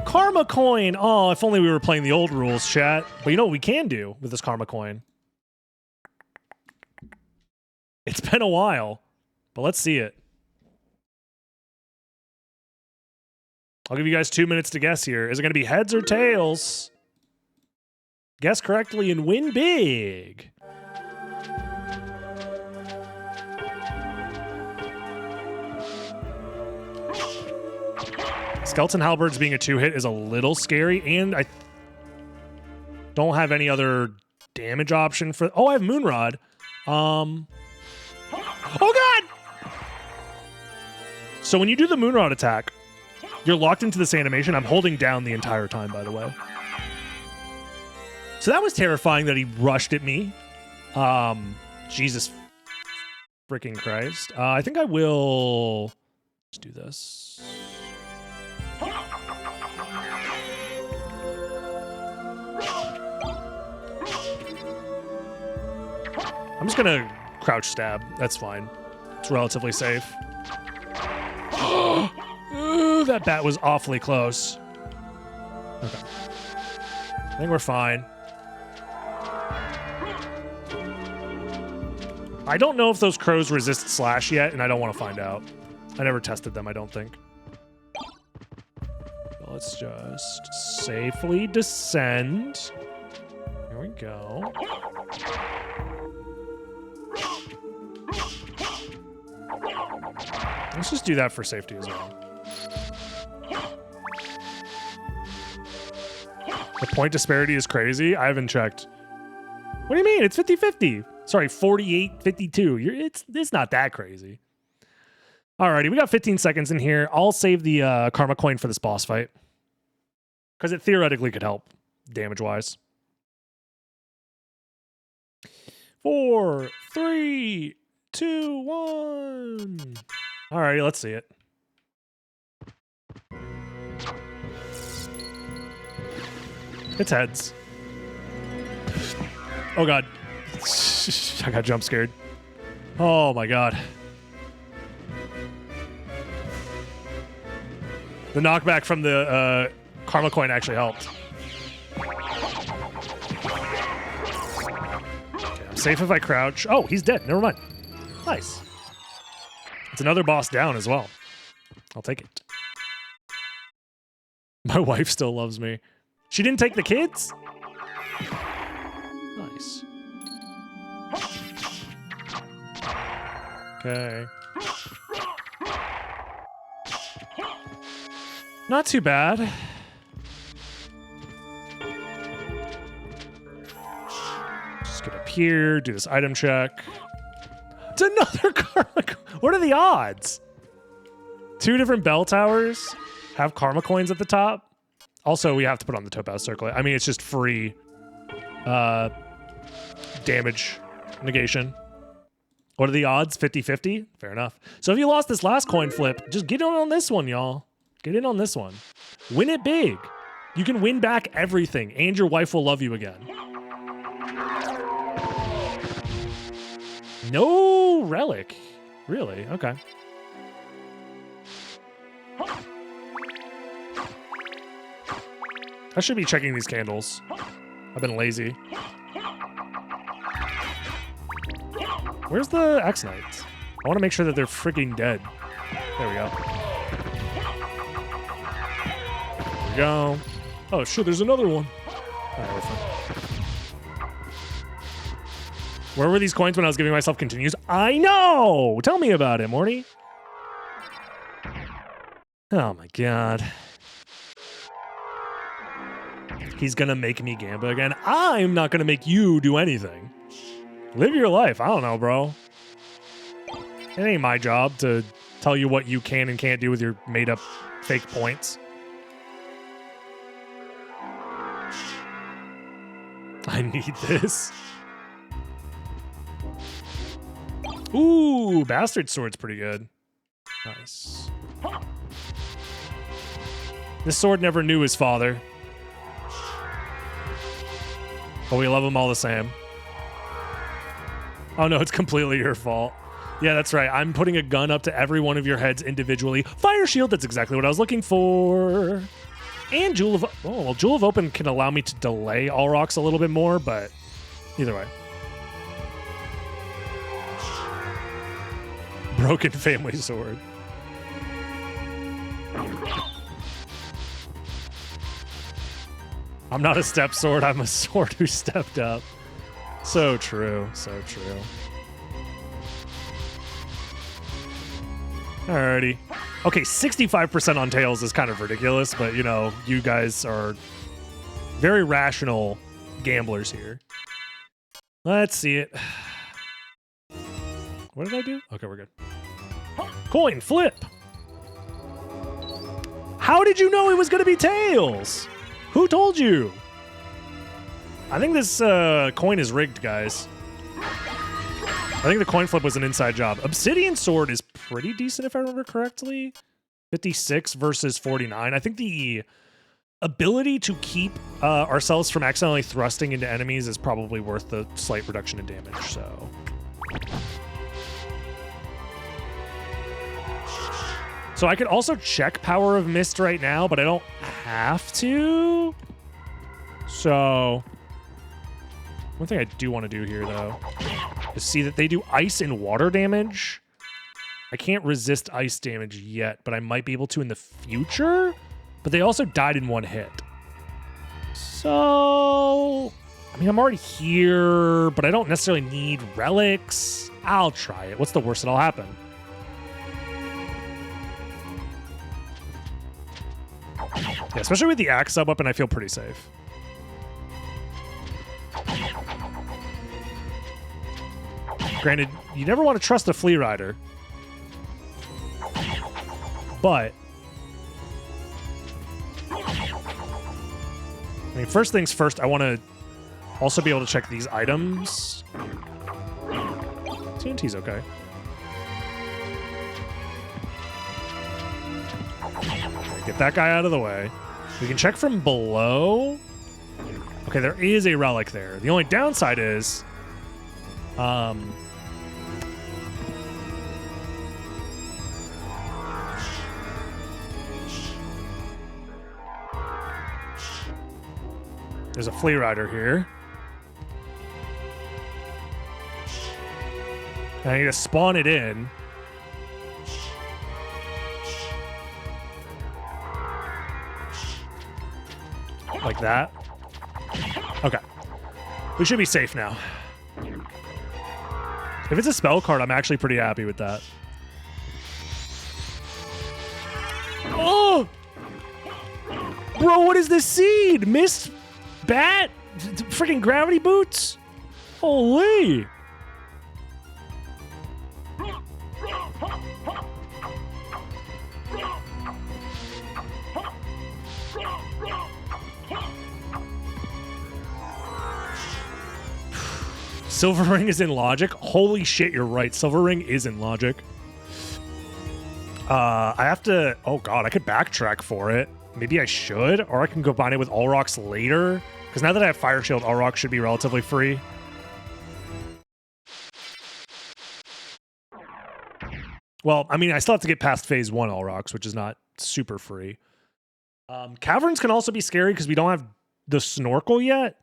Karma coin! Oh, if only we were playing the old rules, chat. But you know what we can do with this karma coin? It's been a while, but let's see it. I'll give you guys 2 minutes to guess here. Is it going to be heads or tails? Guess correctly and win big. Skeleton Halberds being a 2-hit is a little scary, and I don't have any other damage option for... Oh, I have Moonrod. Oh, God! So when you do the Moonrod attack, you're locked into this animation. I'm holding down the entire time, by the way. So that was terrifying that he rushed at me. Jesus freaking Christ. I think I will... Let's do this. I'm just gonna crouch stab. That's fine. It's relatively safe. Ooh, that bat was awfully close. Okay. I think we're fine. I don't know if those crows resist slash yet, and I don't want to find out. I never tested them, I don't think. Let's just safely descend. Here we go. Let's just do that for safety as well. The point disparity is crazy. I haven't checked. What do you mean? It's 50-50. Sorry, 48-52. It's not that crazy. Alrighty, we got 15 seconds in here. I'll save the karma coin for this boss fight. Because it theoretically could help, damage-wise. 4, 3, 2, 1. Alrighty, let's see it. It's heads. Oh, God. I got jump scared. Oh, my God. The knockback from the karma coin actually helped. Okay, I'm safe if I crouch. Oh, he's dead. Never mind. Nice. It's another boss down as well. I'll take it. My wife still loves me. She didn't take the kids? Nice. Okay. Not too bad. Just get up here, do this item check. It's another karma. What are the odds? 2 different bell towers have karma coins at the top. Also, we have to put on the topaz circlet. I mean, it's just free damage negation. What are the odds? 50-50? Fair enough. So if you lost this last coin flip, just get in on this one, y'all. Get in on this one. Win it big. You can win back everything, and your wife will love you again. No relic. Really? Okay. I should be checking these candles. I've been lazy. Where's the X-Knights? I want to make sure that they're freaking dead. There we go. There we go. Oh, shit, there's another one. All right, we're fine. Where were these coins when I was giving myself continues? I know! Tell me about it, Morty. Oh, my God. He's gonna make me gamble again. I'm not gonna make you do anything. Live your life. I don't know, bro. It ain't my job to tell you what you can and can't do with your made-up fake points. I need this. Ooh, Bastard Sword's pretty good. Nice. This sword never knew his father. But we love him all the same. Oh no, it's completely your fault. Yeah, that's right. I'm putting a gun up to every one of your heads individually. Fire shield, that's exactly what I was looking for. And Jewel of... Oh, well, Jewel of Open can allow me to delay all rocks a little bit more, but either way. Broken family sword. I'm not a step sword, I'm a sword who stepped up. So true, so true. Alrighty. Okay, 65% on tails is kind of ridiculous, but you know, you guys are very rational gamblers here. Let's see it. What did I do? Okay, we're good. Coin flip! How did you know it was gonna be tails? Who told you? I think this coin is rigged, guys. I think the coin flip was an inside job. Obsidian sword is pretty decent, if I remember correctly. 56 versus 49. I think the ability to keep ourselves from accidentally thrusting into enemies is probably worth the slight reduction in damage, so... So I could also check Power of Mist right now, but I don't have to. So one thing I do want to do here, though, is see that they do ice and water damage. I can't resist ice damage yet, but I might be able to in the future. But they also died in one hit. So, I mean, I'm already here, but I don't necessarily need relics. I'll try it. What's the worst that'll happen? Yeah, especially with the axe sub weapon, I feel pretty safe. Granted, you never want to trust a flea rider. But I mean, first things first, I want to also be able to check these items. TNT's okay. Get that guy out of the way. We can check from below. Okay, there is a relic there. The only downside is... there's a flea rider here. And I need to spawn it in. Like that. Okay. We should be safe now. If it's a spell card, I'm actually pretty happy with that. Oh! Bro, what is this seed? Mist? Bat? Freaking gravity boots? Holy! Silver Ring is in Logic? Holy shit, you're right. Silver Ring is in Logic. I have to... Oh, God, I could backtrack for it. Maybe I should, or I can combine it with All Rocks later. Because now that I have Fire Shield, All Rocks should be relatively free. Well, I mean, I still have to get past Phase 1 All Rocks, which is not super free. Caverns can also be scary because we don't have the Snorkel yet.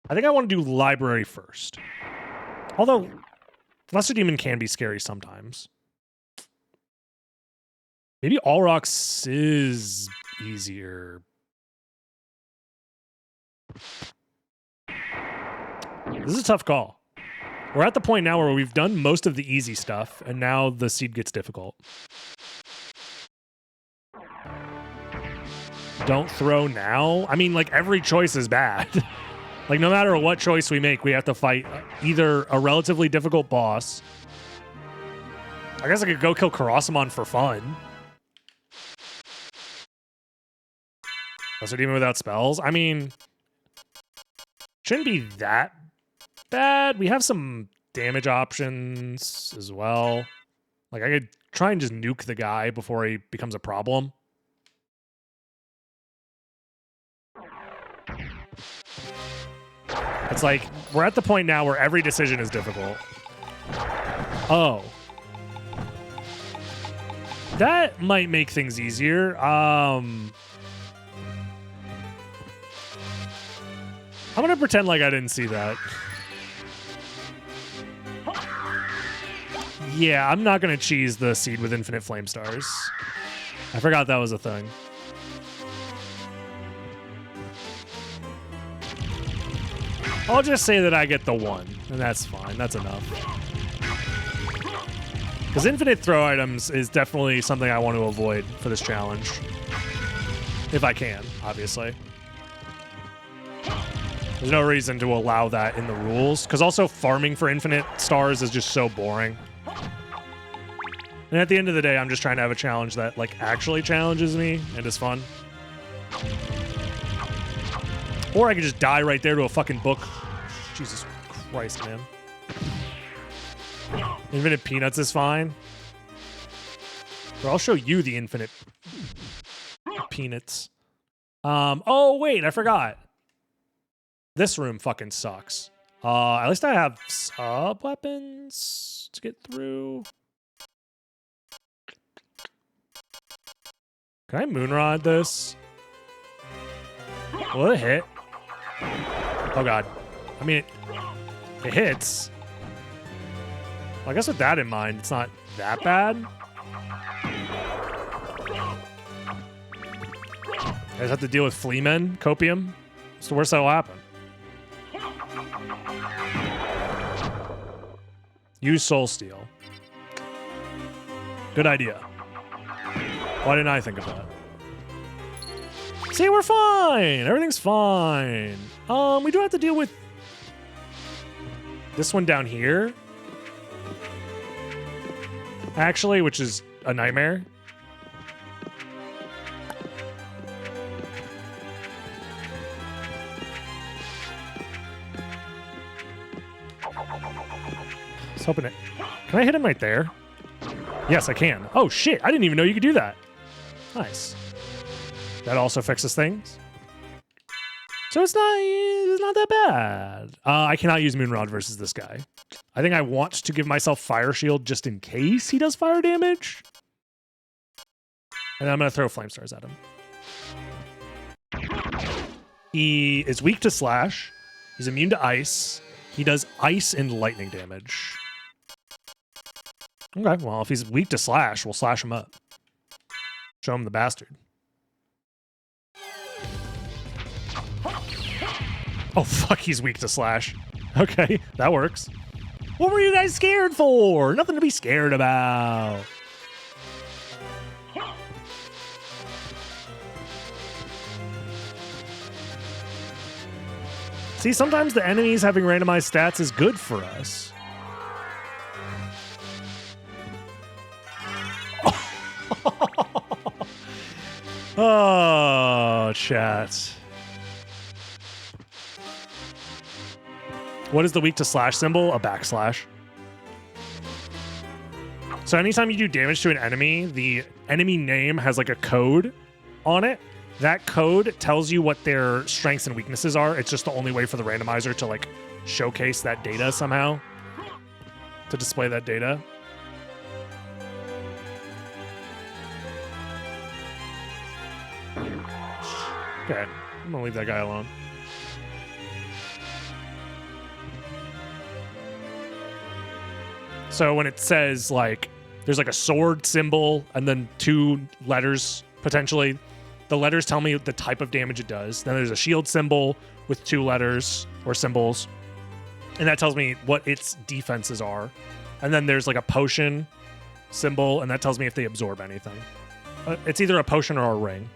I think I want to do Library first. Although, Lesser Demon can be scary sometimes. Maybe All Rocks is easier. This is a tough call. We're at the point now where we've done most of the easy stuff, and now the seed gets difficult. Don't throw now? I mean, like, every choice is bad. Like, no matter what choice we make, we have to fight either a relatively difficult boss. I guess I could go kill Karasamon for fun. Lesser Demon without spells? I mean, shouldn't be that bad. We have some damage options as well. Like, I could try and just nuke the guy before he becomes a problem. It's like, we're at the point now where every decision is difficult. Oh. That might make things easier. I'm gonna pretend like I didn't see that. Yeah, I'm not gonna cheese the seed with infinite flame stars. I forgot that was a thing. I'll just say that I get the 1, and that's fine. That's enough. Because infinite throw items is definitely something I want to avoid for this challenge. If I can, obviously. There's no reason to allow that in the rules. Because also farming for infinite stars is just so boring. And at the end of the day, I'm just trying to have a challenge that like actually challenges me and is fun. Or I could just die right there to a fucking book. Jesus Christ, man. Infinite peanuts is fine. But I'll show you the infinite peanuts. Oh, wait, I forgot. This room fucking sucks. At least I have sub-weapons to get through. Can I moonrod this? Will it hit? Oh, God. I mean, it hits. Well, I guess with that in mind, it's not that bad. I just have to deal with Fleamen, Copium. It's the worst that will happen. Use Soul Steel. Good idea. Why didn't I think of that? See, we're fine. Everything's fine. We do have to deal with this one down here. Actually, which is a nightmare. I was hoping it. Can I hit him right there? Yes, I can. Oh, shit. I didn't even know you could do that. Nice. That also fixes things. So it's not that bad. I cannot use Moonrod versus this guy. I think I want to give myself Fire Shield just in case he does fire damage. And I'm going to throw Flame Stars at him. He is weak to Slash. He's immune to Ice. He does Ice and Lightning damage. Okay, well, if he's weak to Slash, we'll slash him up. Show him the bastard. Oh, fuck, he's weak to Slash. Okay, that works. What were you guys scared for? Nothing to be scared about. See, sometimes the enemies having randomized stats is good for us. Oh, chat. What is the weak to slash symbol? A backslash. So anytime you do damage to an enemy, the enemy name has like a code on it. That code tells you what their strengths and weaknesses are. It's just the only way for the randomizer to like showcase that data somehow, to display that data. Okay, I'm gonna leave that guy alone. So when it says like there's like a sword symbol and then 2 letters potentially, the letters tell me the type of damage it does. Then there's a shield symbol with 2 letters or symbols, and that tells me what its defenses are. And then there's like a potion symbol, and that tells me if they absorb anything. It's either a potion or a ring.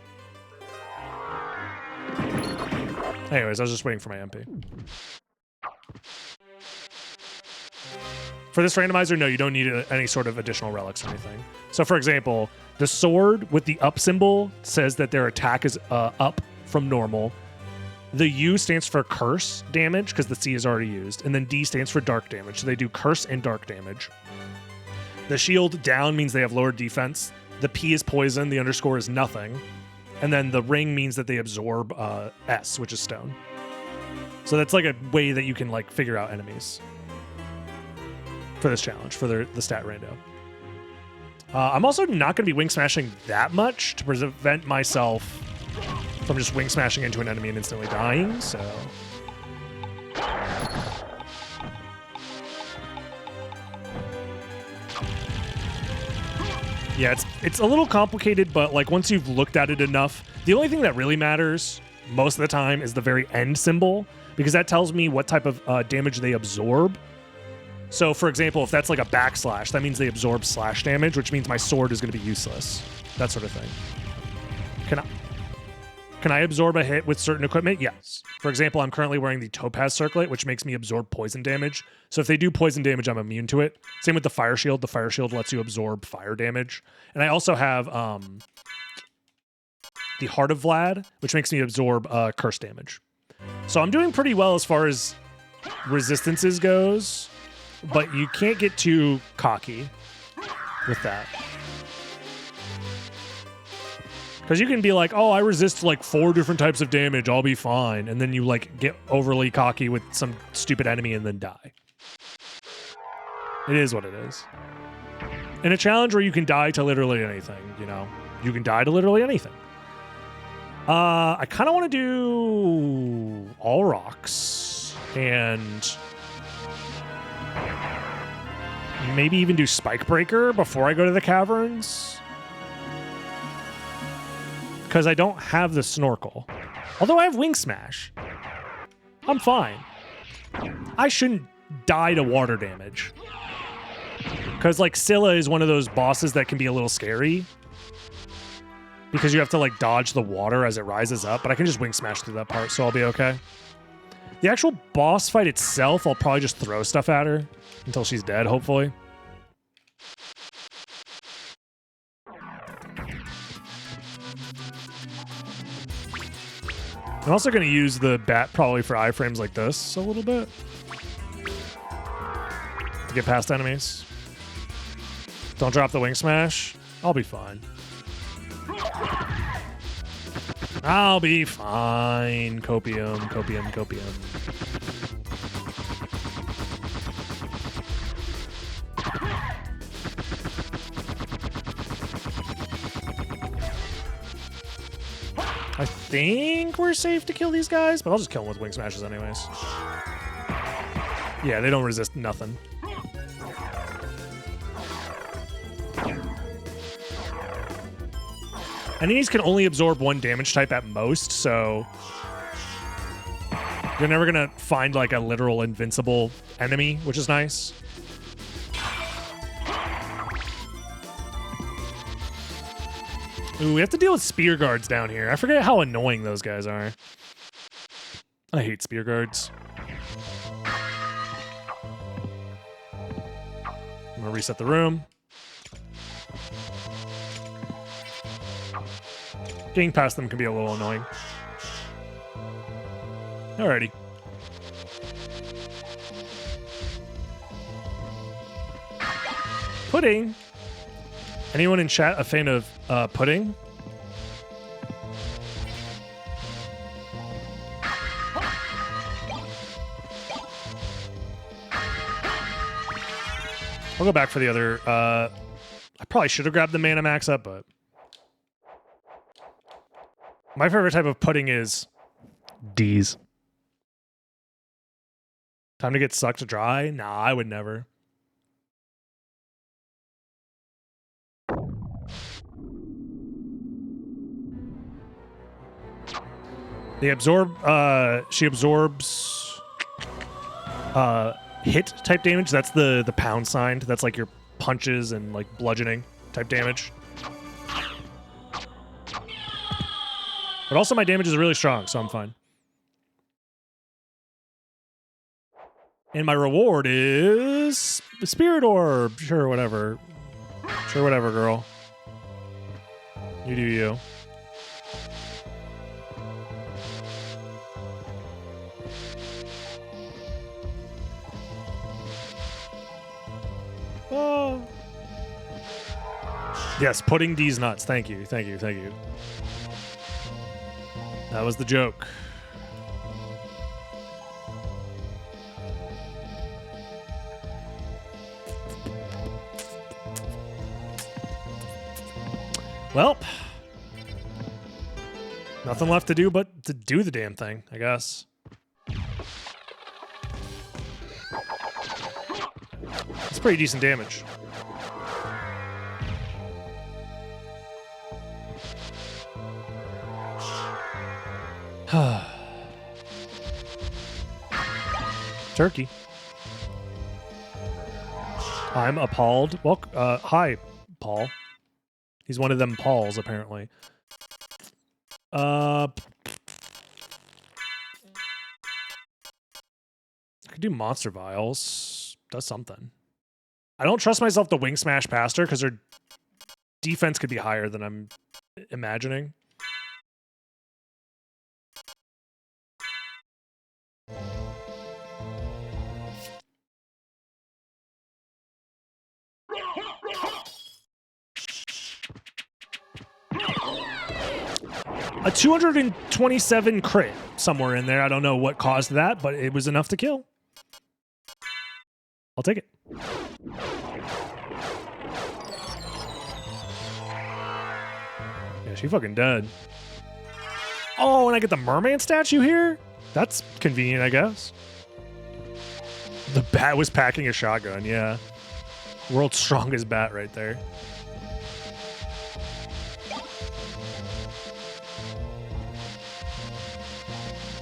Anyways, I was just waiting for my MP. For this randomizer, no, you don't need any sort of additional relics or anything. So for example, the sword with the up symbol says that their attack is up from normal. The U stands for curse damage because the C is already used. And then D stands for dark damage. So they do curse and dark damage. The shield down means they have lower defense. The P is poison. The underscore is nothing. And then the ring means that they absorb S, which is stone. So that's like a way that you can like figure out enemies for this challenge, for the stat rando. I'm also not going to be wing smashing that much to prevent myself from just wing smashing into an enemy and instantly dying, so... Yeah, it's a little complicated, but like once you've looked at it enough, the only thing that really matters most of the time is the very end symbol, because that tells me what type of damage they absorb. So for example, if that's like a backslash, that means they absorb slash damage, which means my sword is going to be useless. That sort of thing. Can I absorb a hit with certain equipment? Yes. For example, I'm currently wearing the Topaz Circlet, which makes me absorb poison damage. So if they do poison damage, I'm immune to it. Same with the Fire Shield. The Fire Shield lets you absorb fire damage. And I also have the Heart of Vlad, which makes me absorb curse damage. So I'm doing pretty well as far as resistances goes, but you can't get too cocky with that. Because you can be like, oh, I resist like 4 different types of damage, I'll be fine. And then you like get overly cocky with some stupid enemy and then die. It is what it is. In a challenge where you can die to literally anything, you know, you can die to literally anything. I kind of want to do all rocks and maybe even do Spike Breaker before I go to the caverns. Because I don't have the snorkel. Although I have Wing Smash. I'm fine. I shouldn't die to water damage. Because, like, Scylla is one of those bosses that can be a little scary. Because you have to, like, dodge the water as it rises up. But I can just Wing Smash through that part, so I'll be okay. The actual boss fight itself, I'll probably just throw stuff at her until she's dead, hopefully. I'm also going to use the bat probably for iframes like this a little bit to get past enemies. Don't drop the Wing Smash. I'll be fine. I'll be fine. Copium, copium, copium. I think we're safe to kill these guys, but I'll just kill them with Wing Smashes anyways. Yeah, they don't resist nothing. Enemies can only absorb 1 damage type at most, so you're never gonna find like a literal invincible enemy, which is nice. Ooh, we have to deal with spear guards down here. I forget how annoying those guys are. I hate spear guards. I'm gonna reset the room. Getting past them can be a little annoying. Alrighty. Pudding? Anyone in chat a fan of pudding? I'll go back for the other. I probably should have grabbed the mana max up, but my favorite type of pudding is D's. Time to get sucked dry? Nah, I would never. They absorb, she absorbs hit type damage. That's the pound sign. That's like your punches and like bludgeoning type damage. But also my damage is really strong, so I'm fine. And my reward is Spirit Orb. Sure, whatever. Sure, whatever, girl. You do you. Oh. Yes, putting D's nuts. Thank you, thank you, thank you. That was the joke. Well, nothing left to do but to do the damn thing, I guess. It's pretty decent damage. Turkey. I'm appalled. Well, hi, Paul. He's one of them Pauls, apparently. I could do Monster Vials. Does something. I don't trust myself to Wing Smash past her because her defense could be higher than I'm imagining. A 227 crit somewhere in there. I don't know what caused that, but it was enough to kill. I'll take it. Yeah, she fucking dead. Oh, and I get the merman statue here? That's convenient, I guess. The bat was packing a shotgun, yeah. World's strongest bat right there.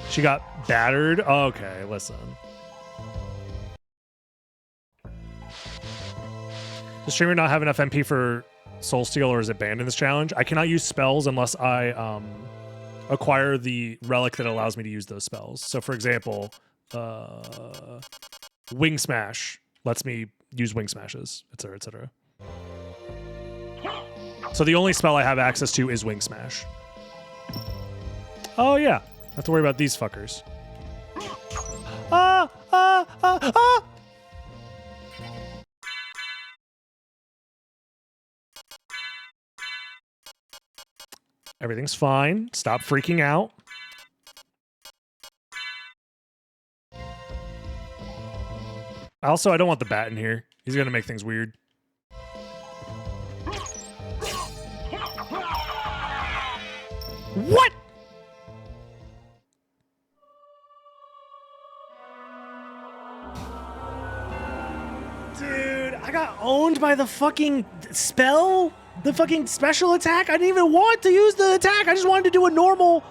She got battered? Okay, listen. Does streamer not have enough MP for Soul Steal or is it banned in this challenge? I cannot use spells unless I acquire the relic that allows me to use those spells. So for example, Wing Smash lets me use Wing Smashes, etc., etc. So the only spell I have access to is Wing Smash. Oh yeah. Have to worry about these fuckers. Everything's fine. Stop freaking out. Also, I don't want the bat in here. He's gonna make things weird. What? Dude, I got owned by the fucking spell? The fucking special attack? I didn't even want to use the attack. I just wanted to do a normal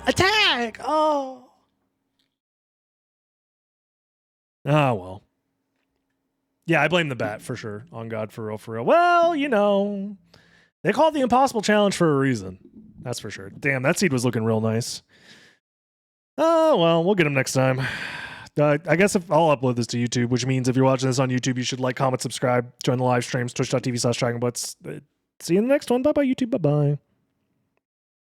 attack. Oh. Oh, well. Yeah, I blame the bat for sure. On God, for real, for real. Well, you know, they call it the impossible challenge for a reason. That's for sure. Damn, that seed was looking real nice. Oh, well, we'll get him next time. I guess if I'll upload this to YouTube, which means if you're watching this on YouTube, you should like, comment, subscribe, join the live streams, twitch.tv/DragonButts. See you in the next one. Bye-bye, YouTube. Bye-bye.